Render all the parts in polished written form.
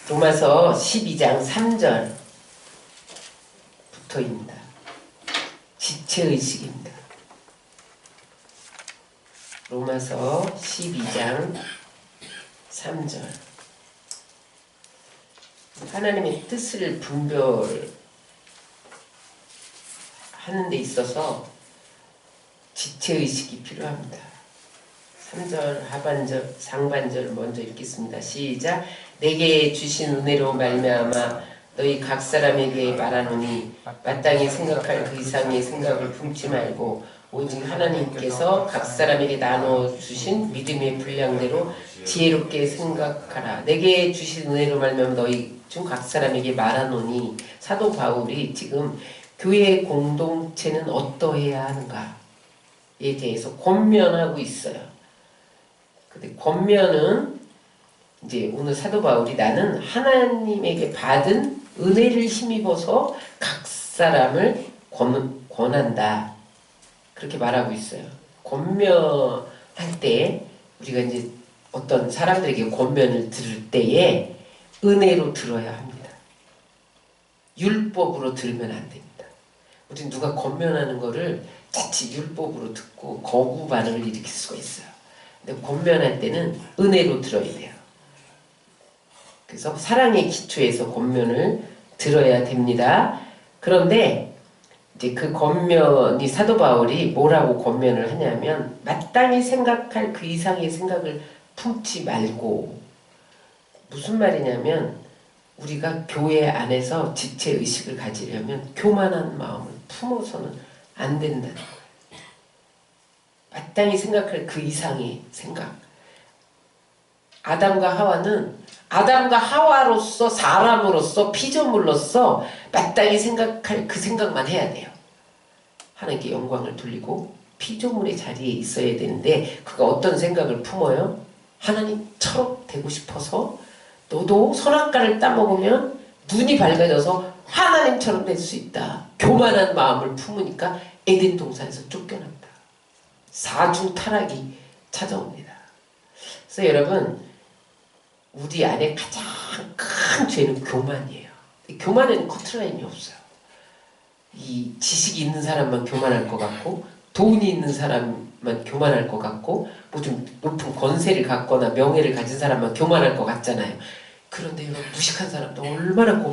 로마서 12장 3절 붙어입니다. 지체의식입니다. 로마서 12장 3절. 하나님의 뜻을 분별하는 데 있어서 지체의식이 필요합니다. 3절 하반절 상반절 먼저 읽겠습니다. 시작. 내게 주신 은혜로 말미암아 너희 각 사람에게 말하노니 마땅히 생각할 그 이상의 생각을 품지 말고 오직 하나님께서 각 사람에게 나눠 주신 믿음의 분량대로 지혜롭게 생각하라. 내게 주신 은혜로 말미암아 너희 중 각 사람에게 말하노니, 사도 바울이 지금 교회 공동체는 어떠해야 하는가에 대해서 권면하고 있어요. 근데 권면은 이제 오늘 사도 바울이 나는 하나님에게 받은 은혜를 힘입어서 각 사람을 권한다, 그렇게 말하고 있어요. 권면할 때 우리가 이제 어떤 사람들에게 권면을 들을 때에 은혜로 들어야 합니다. 율법으로 들으면 안 됩니다. 우리 누가 권면하는 거를 자칫 율법으로 듣고 거부 반응을 일으킬 수가 있어요. 근데 권면할 때는 은혜로 들어야 돼요. 그래서 사랑의 기초에서 권면을 들어야 됩니다. 그런데 이제 그 권면이, 사도 바울이 뭐라고 권면을 하냐면 마땅히 생각할 그 이상의 생각을 품지 말고, 무슨 말이냐면 우리가 교회 안에서 지체의식을 가지려면 교만한 마음을 품어서는 안 된다는 거예요. 마땅히 생각할 그 이상의 생각. 아담과 하와는 아담과 하와로서, 사람으로서, 피조물로서 마땅히 생각할 그 생각만 해야 돼요. 하나님께 영광을 돌리고 피조물의 자리에 있어야 되는데, 그가 어떤 생각을 품어요? 하나님처럼 되고 싶어서, 너도 선악과를 따먹으면 눈이 밝아져서 하나님처럼 될 수 있다. 교만한 마음을 품으니까 에덴 동산에서 쫓겨납니다. 사중 타락이 찾아옵니다. 그래서 여러분, 우리 안에 가장 큰 죄는 교만이에요. 교만에는 커트라인이 없어요. 이 지식이 있는 사람만 교만할 것 같고, 돈이 있는 사람만 교만할 것 같고, 뭐 좀 높은 권세를 갖거나 명예를 가진 사람만 교만할 것 같잖아요. 그런데 여러분, 무식한 사람도 얼마나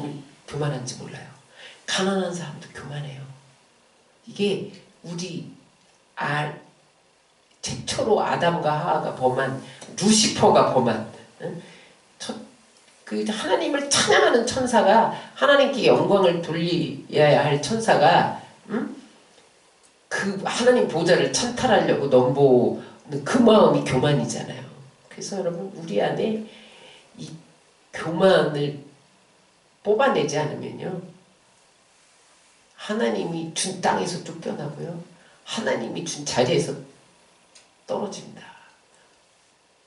교만한지 몰라요. 가난한 사람도 교만해요. 이게 우리 최초로 아담과 하와가 범한, 루시퍼가 범한, 그 하나님을 찬양하는 천사가, 하나님께 영광을 돌려야 할 천사가 그 하나님 보좌를 찬탈하려고 넘보는 그 마음이 교만이잖아요. 그래서 여러분, 우리 안에 이 교만을 뽑아내지 않으면요, 하나님이 준 땅에서 쫓겨나고요, 하나님이 준 자리에서 떨어집니다.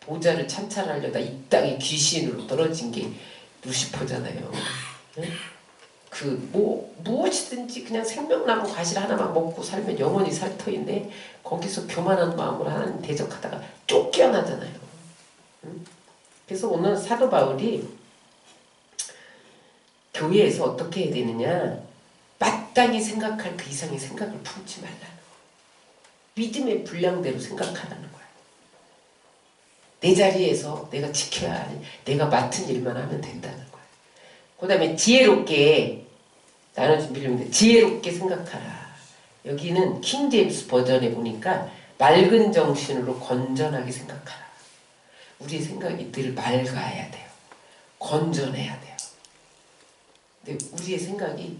보좌를 찬탈하려다 이 땅에 귀신으로 떨어진 게 루시퍼잖아요. 무엇이든지 그냥 생명나무 과실 하나만 먹고 살면 영원히 살 터인데, 거기서 교만한 마음으로 하나님 대적하다가 쫓겨나잖아요. 그래서 오늘 사도 바울이 교회에서 어떻게 해야 되느냐, 마땅히 생각할 그 이상의 생각을 품지 말라는 거예요. 믿음의 분량대로 생각하라는 거예요. 내 자리에서 내가 지켜야 할, 내가 맡은 일만 하면 된다는 거예요. 그 다음에 지혜롭게, 나눠준 빌립인데 지혜롭게 생각하라. 여기는 킹제임스 버전에 보니까 맑은 정신으로 건전하게 생각하라. 우리의 생각이 늘 맑아야 돼요. 건전해야 돼요. 근데 우리의 생각이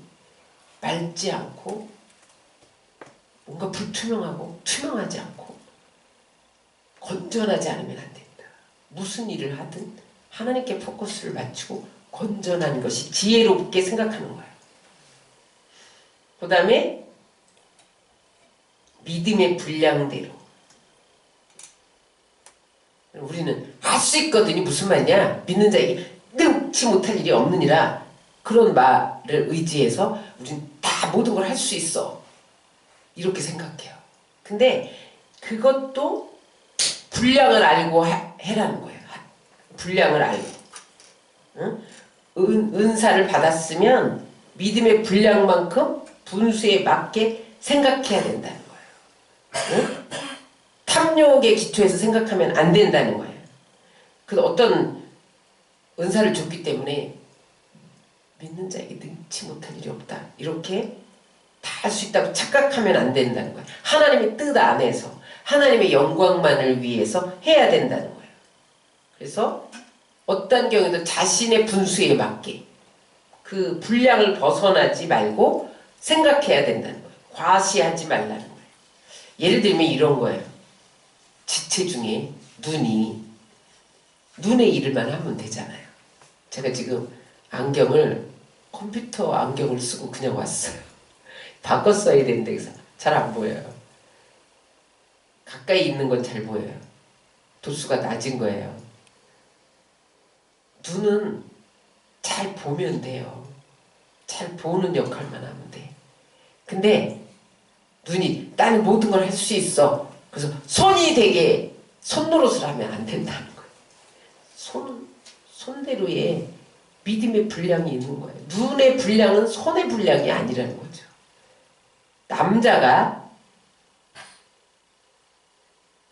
맑지 않고 뭔가 불투명하고 투명하지 않고 건전하지 않으면 안 됩니다. 무슨 일을 하든 하나님께 포커스를 맞추고 건전한 것이 지혜롭게 생각하는 거예요. 그 다음에 믿음의 분량대로. 우리는 할 수 있거든요. 무슨 말이냐, 믿는 자에게 능치 못할 일이 없느니라, 그런 말을 의지해서 우리는 다 모든 걸 할 수 있어, 이렇게 생각해요. 근데 그것도 분량을 알고 해라는 거예요. 분량을 알고. 응? 은사를 받았으면 믿음의 분량만큼 분수에 맞게 생각해야 된다는 거예요. 응? 탐욕의 기초에서 생각하면 안 된다는 거예요. 그 어떤 은사를 줬기 때문에 믿는 자에게 능치 못할 일이 없다. 이렇게 다 할 수 있다고 착각하면 안 된다는 거예요. 하나님의 뜻 안에서 하나님의 영광만을 위해서 해야 된다는 거예요. 그래서 어떤 경우에도 자신의 분수에 맞게 그 분량을 벗어나지 말고 생각해야 된다는 거예요. 과시하지 말라는 거예요. 예를 들면 이런 거예요. 지체 중에 눈의 일만 하면 되잖아요. 제가 지금 안경을 컴퓨터 안경을 쓰고 그냥 왔어요. 바꿔 써야 되는데 그래서 잘 안 보여요. 가까이 있는 건 잘 보여요. 도수가 낮은 거예요. 눈은 잘 보면 돼요. 잘 보는 역할만 하면 돼. 근데 눈이 나는 모든 걸 할 수 있어. 그래서 손이 되게 손노릇을 하면 안 된다는 거예요. 손대로의 믿음의 분량이 있는 거예요. 눈의 분량은 손의 분량이 아니라는 거죠. 남자가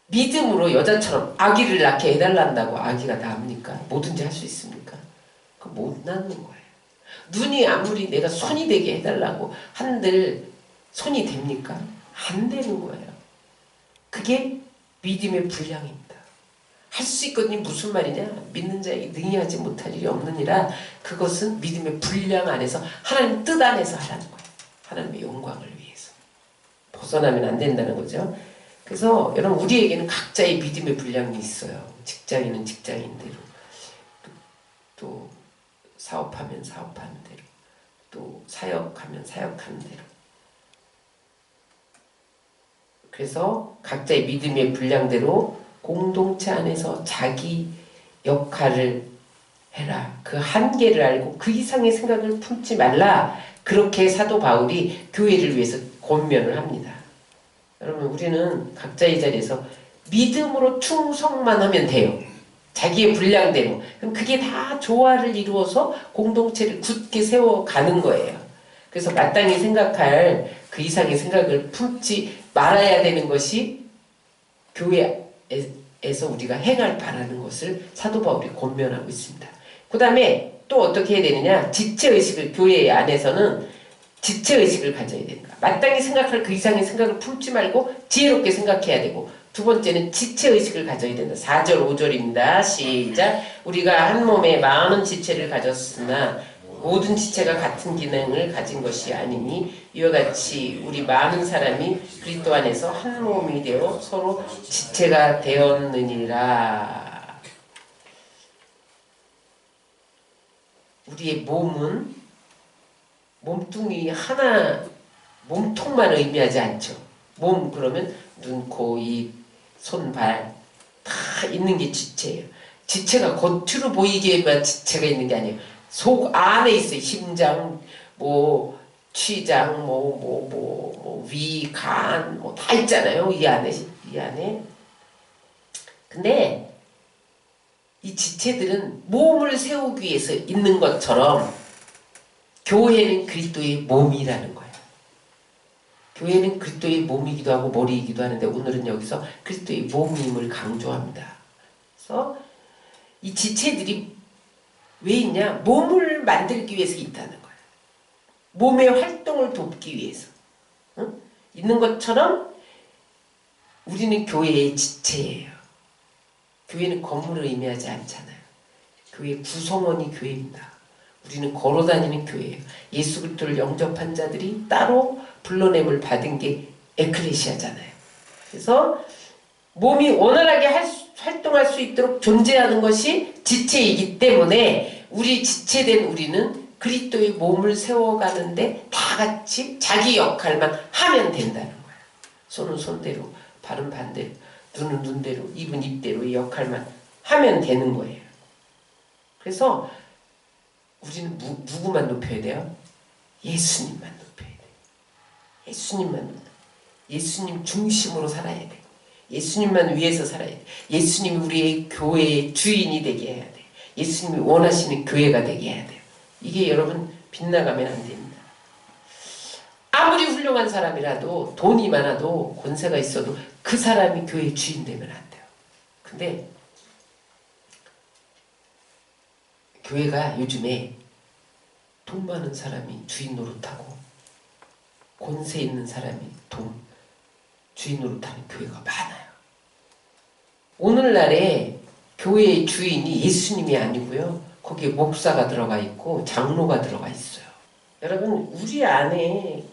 믿음으로 여자처럼 아기를 낳게 해달란다고 아기가 납니까? 뭐든지 할 수 있습니까? 그거 못 낳는 거예요. 눈이 아무리 내가 손이 되게 해달라고 한들 손이 됩니까? 안 되는 거예요. 그게 믿음의 분량입니다. 할 수 있거든요. 무슨 말이냐? 믿는 자에게 능히 하지 못할 일이 없느니라. 그것은 믿음의 분량 안에서 하나님 뜻 안에서 하라는 거예요. 하나님의 영광을 위해서. 벗어나면 안 된다는 거죠. 그래서 여러분 우리에게는 각자의 믿음의 분량이 있어요. 직장인은 직장인대로, 또 사업하면 사업하는 대로, 또 사역하면 사역하는 대로. 그래서 각자의 믿음의 분량대로 공동체 안에서 자기 역할을 해라. 그 한계를 알고 그 이상의 생각을 품지 말라. 그렇게 사도 바울이 교회를 위해서 권면을 합니다. 여러분 우리는 각자의 자리에서 믿음으로 충성만 하면 돼요. 자기의 분량대로. 그럼 그게 다 조화를 이루어서 공동체를 굳게 세워가는 거예요. 그래서 마땅히 생각할 그 이상의 생각을 품지 말아야 되는 것이 교회에서 우리가 행할 바라는 것을 사도 바울이 권면하고 있습니다. 그 다음에 또 어떻게 해야 되느냐? 지체의식을 교회 안에서는 지체의식을 가져야 된다. 마땅히 생각할 그 이상의 생각을 품지 말고 지혜롭게 생각해야 되고, 두 번째는 지체의식을 가져야 된다. 4절 5절입니다. 시작. 우리가 한 몸에 많은 지체를 가졌으나 모든 지체가 같은 기능을 가진 것이 아니니 이와 같이 우리 많은 사람이 그리스도 안에서 한 몸이 되어 서로 지체가 되었느니라. 우리의 몸은 몸뚱이 하나, 몸통만 의미하지 않죠. 몸 그러면 눈, 코, 입, 손, 발 다 있는 게 지체예요. 지체가 겉으로 보이기에만 지체가 있는 게 아니에요. 속 안에 있어요. 심장, 뭐 취장, 위, 간, 뭐 다 있잖아요. 이 안에. 근데 이 지체들은 몸을 세우기 위해서 있는 것처럼 교회는 그리스도의 몸이라는 거예요. 교회는 그리스도의 몸이기도 하고 머리이기도 하는데 오늘은 여기서 그리스도의 몸임을 강조합니다. 그래서 이 지체들이 왜 있냐? 몸을 만들기 위해서 있다는 거예요. 몸의 활동을 돕기 위해서. 응? 있는 것처럼 우리는 교회의 지체예요. 교회는 건물을 의미하지 않잖아요. 교회 구성원이 교회입니다. 우리는 걸어다니는 교회예요. 예수 그리스도를 영접한 자들이 따로 불러냄을 받은 게 에클레시아잖아요. 그래서 몸이 원활하게 활동할 수 있도록 존재하는 것이 지체이기 때문에 우리 지체된 우리는 그리스도의 몸을 세워가는데 다 같이 자기 역할만 하면 된다는 거예요. 손은 손대로, 발은 반대로, 눈은 눈대로, 입은 입대로의 역할만 하면 되는 거예요. 그래서 우리는 누구만 높여야 돼요? 예수님만 높여야 돼요. 예수님만, 예수님 중심으로 살아야 돼요. 예수님만 위해서 살아야 돼요. 예수님이 우리의 교회의 주인이 되게 해야 돼요. 예수님이 원하시는 교회가 되게 해야 돼요. 이게 여러분 빗나가면 안 됩니다. 아무리 훌륭한 사람이라도 돈이 많아도 권세가 있어도 그 사람이 교회 주인 되면 안 돼요. 근데 교회가 요즘에 돈 많은 사람이 주인 노릇하고 권세 있는 사람이 주인 노릇하는 교회가 많아요. 오늘날에 교회의 주인이 예수님이 아니고요. 거기에 목사가 들어가 있고 장로가 들어가 있어요. 여러분 우리 안에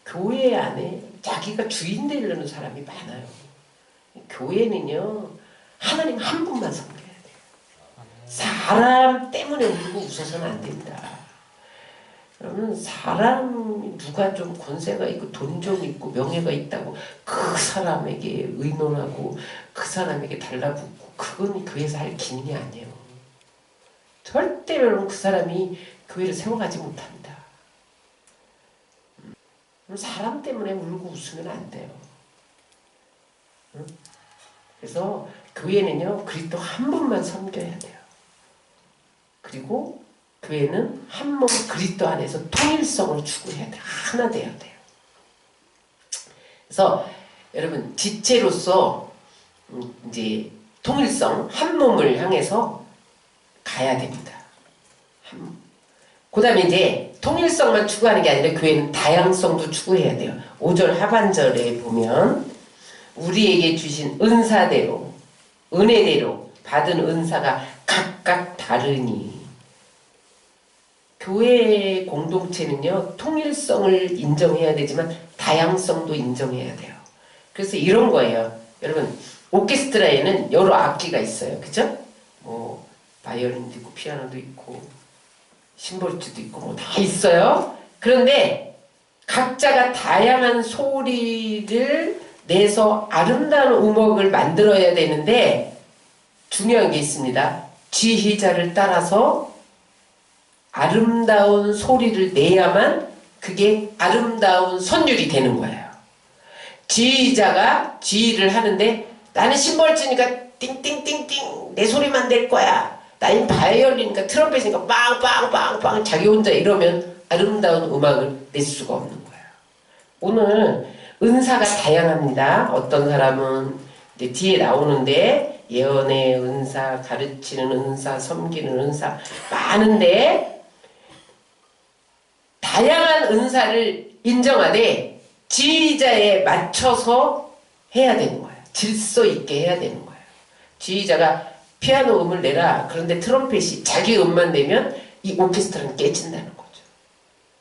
교회 안에 자기가 주인 되려는 사람이 많아요. 교회는요. 하나님 한 분만 섬겨야 돼요. 사람 때문에 울고 웃어서는 안 됩니다. 그러면 사람이 누가 좀 권세가 있고 돈 좀 있고 명예가 있다고 그 사람에게 의논하고 그 사람에게 달라붙고 그건 교회에서 할 기능이 아니에요. 절대 여러분 그 사람이 교회를 세워가지 못합니다. 사람 때문에 울고 웃으면 안 돼요. 그래서 교회는요 그리스도 한 분만 섬겨야 돼요. 그리고 교회는 한 몸 그리스도 안에서 통일성을 추구해야 돼요. 하나 돼야 돼요. 그래서 여러분 지체로서 이제 통일성 한 몸을 향해서 가야 됩니다. 그 다음에 이제 통일성만 추구하는 게 아니라 교회는 다양성도 추구해야 돼요. 5절 하반절에 보면 우리에게 주신 은사대로 은혜대로 받은 은사가 각각 다르니 교회 공동체는요 통일성을 인정해야 되지만 다양성도 인정해야 돼요. 그래서 이런 거예요. 여러분 오케스트라에는 여러 악기가 있어요. 그죠? 뭐 바이올린도 있고 피아노도 있고 심볼주도 있고 뭐 다 있어요. 그런데 각자가 다양한 소리를 내서 아름다운 음악을 만들어야 되는데 중요한 게 있습니다. 지휘자를 따라서 아름다운 소리를 내야만 그게 아름다운 선율이 되는 거예요. 지휘자가 지휘를 하는데 나는 심벌주니까 띵띵띵띵 내 소리만 낼 거야. 나는 바이올린이니까 트럼펫이니까 빵빵빵빵 자기 혼자 이러면 아름다운 음악을 낼 수가 없는 거예요. 오늘 은사가 다양합니다. 어떤 사람은 이제 뒤에 나오는데 예언의 은사, 가르치는 은사, 섬기는 은사 많은데 다양한 은사를 인정하되 지휘자에 맞춰서 해야 되는 거예요. 질서 있게 해야 되는 거예요. 지휘자가 피아노 음을 내라. 그런데 트럼펫이 자기 음만 내면 이 오케스트라는 깨진다는 거죠.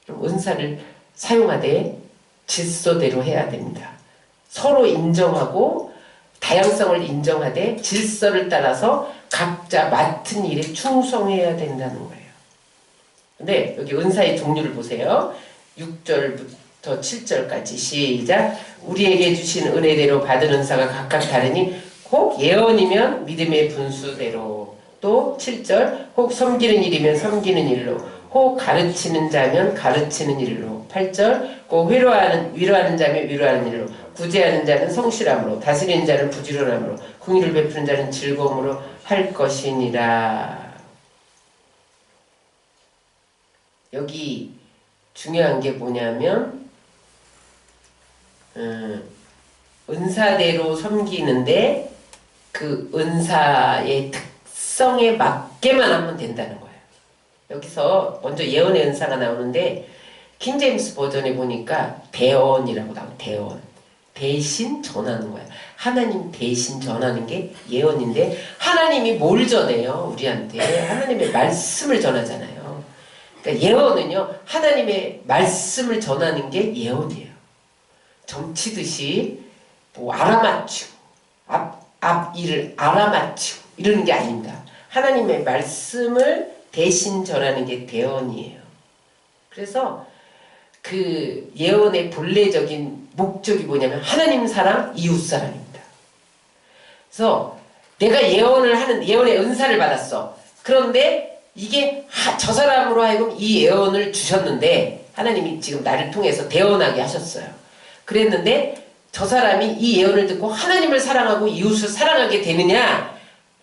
그럼 은사를 사용하되 질서대로 해야 됩니다. 서로 인정하고 다양성을 인정하되 질서를 따라서 각자 맡은 일에 충성해야 된다는 거예요. 근데 여기 은사의 종류를 보세요. 6절부터 7절까지 시작. 우리에게 주신 은혜대로 받은 은사가 각각 다르니 혹 예언이면 믿음의 분수대로 또 7절 혹 섬기는 일이면 섬기는 일로 혹 가르치는 자면 가르치는 일로 8절 꼭 위로하는 자면 위로하는 일로 구제하는 자는 성실함으로 다스리는 자는 부지런함으로 긍휼을 베푸는 자는 즐거움으로 할 것이니라. 여기 중요한 게 뭐냐면 은사대로 섬기는데 그 은사의 특성에 맞게만 하면 된다는 거예요. 여기서 먼저 예언의 은사가 나오는데 킹제임스 버전에 보니까 대언이라고 나와요. 대언. 대신 전하는 거예요. 하나님 대신 전하는 게 예언인데 하나님이 뭘 전해요? 우리한테 하나님의 말씀을 전하잖아요. 그러니까 예언은요 하나님의 말씀을 전하는 게 예언이에요. 점치듯이 뭐 알아맞히고 앞 일을 알아맞히고 이러는 게 아닙니다. 하나님의 말씀을 대신 전하는 게 대언이에요. 그래서 그 예언의 본래적인 목적이 뭐냐면 하나님 사랑, 이웃 사랑입니다. 그래서 내가 예언의 은사를 받았어. 그런데 이게 저 사람으로 하여금 이 예언을 주셨는데 하나님이 지금 나를 통해서 대언하게 하셨어요. 그랬는데 저 사람이 이 예언을 듣고 하나님을 사랑하고 이웃을 사랑하게 되느냐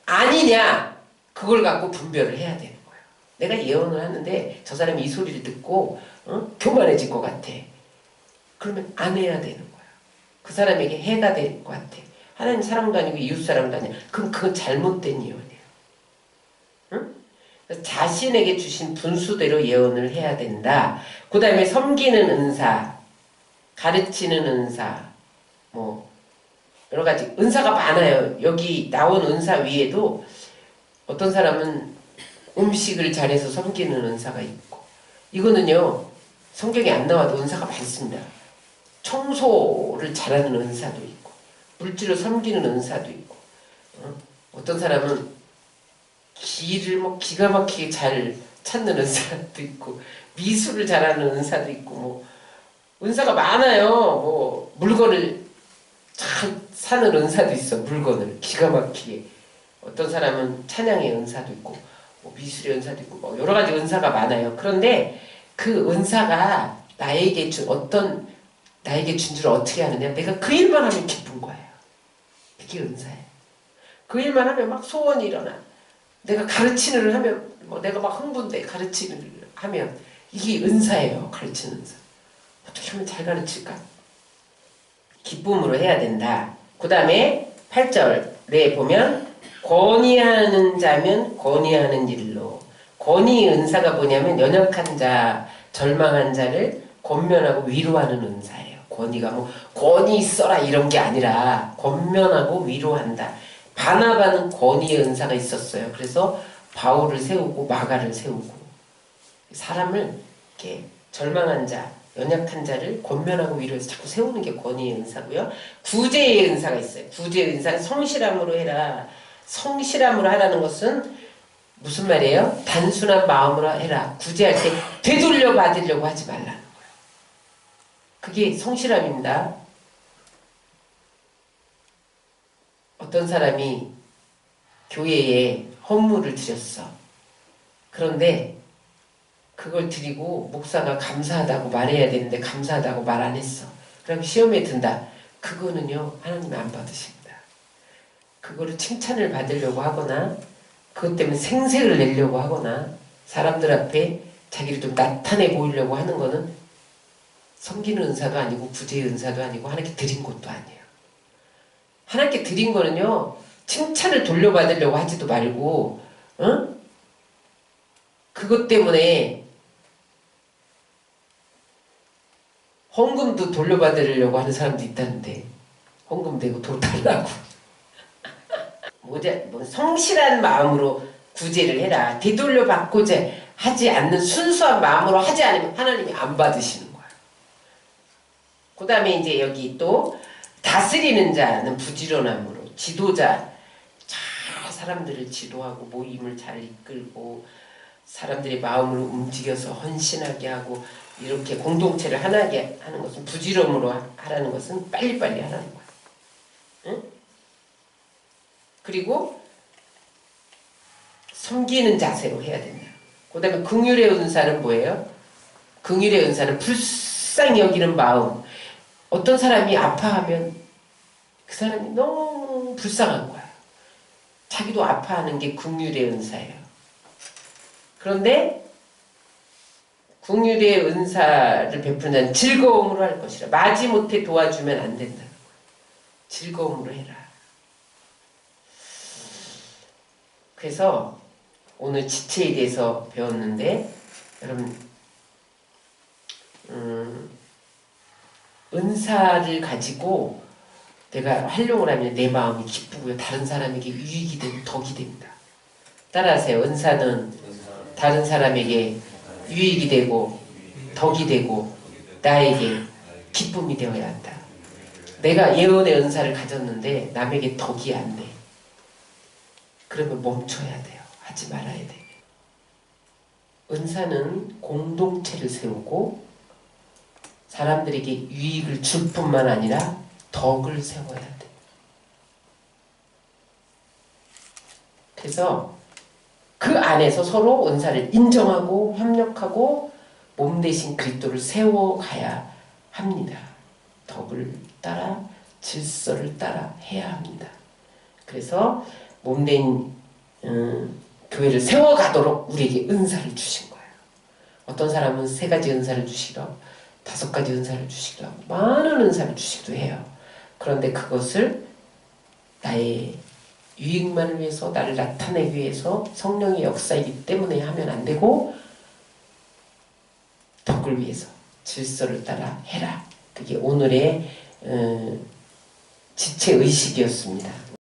아니냐 그걸 갖고 분별을 해야 되는 거예요. 내가 예언을 하는데 저 사람이 이 소리를 듣고 교만해질 것 같아. 그러면 안 해야 되는 거야. 그 사람에게 해가 될 것 같아. 하나님 사랑도 아니고 이웃 사랑도 아니야. 그럼 그건 잘못된 예언이에요. 응? 자신에게 주신 분수대로 예언을 해야 된다. 그 다음에 섬기는 은사, 가르치는 은사, 뭐 여러 가지 은사가 많아요. 여기 나온 은사 위에도 어떤 사람은 음식을 잘해서 섬기는 은사가 있고, 이거는요 성경에 안 나와도 은사가 많습니다. 청소를 잘하는 은사도 있고, 물질을 섬기는 은사도 있고, 어떤 사람은 길을 뭐 기가 막히게 잘 찾는 은사도 있고, 미술을 잘하는 은사도 있고, 뭐 은사가 많아요. 뭐 물건을 잘 사는 은사도 있어. 물건을 기가 막히게. 어떤 사람은 찬양의 은사도 있고, 뭐 미술의 은사도 있고, 뭐 여러 가지 은사가 많아요. 그런데 그 은사가 나에게 준 줄 어떻게 아느냐? 내가 그 일만 하면 기쁜 거예요. 그게 은사예요. 그 일만 하면 막 소원이 일어나. 내가 가르치는 일 하면 뭐 내가 막 흥분돼. 가르치는 일 하면 이게 은사예요. 가르치는 은사. 어떻게 하면 잘 가르칠까? 기쁨으로 해야 된다. 그 다음에 8절에 보면 권위하는 자면 권위하는 일로. 권위 은사가 뭐냐면 연약한 자, 절망한 자를 권면하고 위로하는 은사예요. 권위가 뭐 권위 있어라 이런 게 아니라 권면하고 위로한다. 바나바는 권위의 은사가 있었어요. 그래서 바울을 세우고 마가를 세우고 사람을 이렇게 절망한 자, 연약한 자를 권면하고 위로해서 자꾸 세우는 게 권위의 은사고요. 구제의 은사가 있어요. 구제의 은사는 성실함으로 해라. 성실함으로 하라는 것은 무슨 말이에요? 단순한 마음으로 해라. 구제할 때 되돌려 받으려고 하지 말라는 거예요. 그게 성실함입니다. 어떤 사람이 교회에 헌물을 드렸어. 그런데 그걸 드리고 목사가 감사하다고 말해야 되는데 감사하다고 말 안 했어. 그럼 시험에 든다. 그거는요 하나님 안 받으십니다. 그거를 칭찬을 받으려고 하거나 그것 때문에 생색을 내려고 하거나 사람들 앞에 자기를 좀 나타내 보이려고 하는 거는 섬기는 은사도 아니고 구제의 은사도 아니고 하나님께 드린 것도 아니에요. 하나님께 드린 거는요 칭찬을 돌려받으려고 하지도 말고 그것 때문에 헌금도 돌려받으려고 하는 사람도 있다는데 헌금 내고 돈 달라고 뭐 성실한 마음으로 구제를 해라. 되돌려 받고자 하지 않는 순수한 마음으로 하지 않으면 하나님이 안 받으시는 거야. 그 다음에 이제 여기 또 다스리는 자는 부지런함으로 지도자 잘 사람들을 지도하고 모임을 잘 이끌고 사람들의 마음을 움직여서 헌신하게 하고 이렇게 공동체를 하나게 하는 것은 부지런함으로 하라는 것은 빨리빨리 하라는 거야. 응? 그리고 섬기는 자세로 해야 된다. 그 다음에 긍휼의 은사는 뭐예요? 긍휼의 은사는 불쌍히 여기는 마음. 어떤 사람이 아파하면 그 사람이 너무 불쌍한 거야. 자기도 아파하는 게 긍휼의 은사예요. 그런데 긍휼의 은사를 베푸는 자는 즐거움으로 할 것이라. 마지못해 도와주면 안 된다는 거야. 즐거움으로 해라. 그래서 오늘 지체에 대해서 배웠는데 여러분 은사를 가지고 내가 활용을 하면 내 마음이 기쁘고요. 다른 사람에게 유익이 되고 덕이 됩니다. 따라하세요. 은사는 다른 사람에게 유익이 되고 덕이 되고 나에게 기쁨이 되어야 한다. 내가 예언의 은사를 가졌는데 남에게 덕이 안 돼. 그러면 멈춰야 돼요. 하지 말아야 돼. 은사는 공동체를 세우고 사람들에게 유익을 줄 뿐만 아니라 덕을 세워야 돼. 그래서 그 안에서 서로 은사를 인정하고 협력하고 몸 대신 그리스도를 세워가야 합니다. 덕을 따라 질서를 따라 해야 합니다. 그래서 몸된 교회를 세워가도록 우리에게 은사를 주신 거예요. 어떤 사람은 3가지 은사를 주시기도 하고 5가지 은사를 주시기도 하고 많은 은사를 주시기도 해요. 그런데 그것을 나의 유익만을 위해서, 나를 나타내기 위해서 성령의 역사이기 때문에 하면 안 되고 덕을 위해서 질서를 따라 해라. 그게 오늘의 지체의식이었습니다.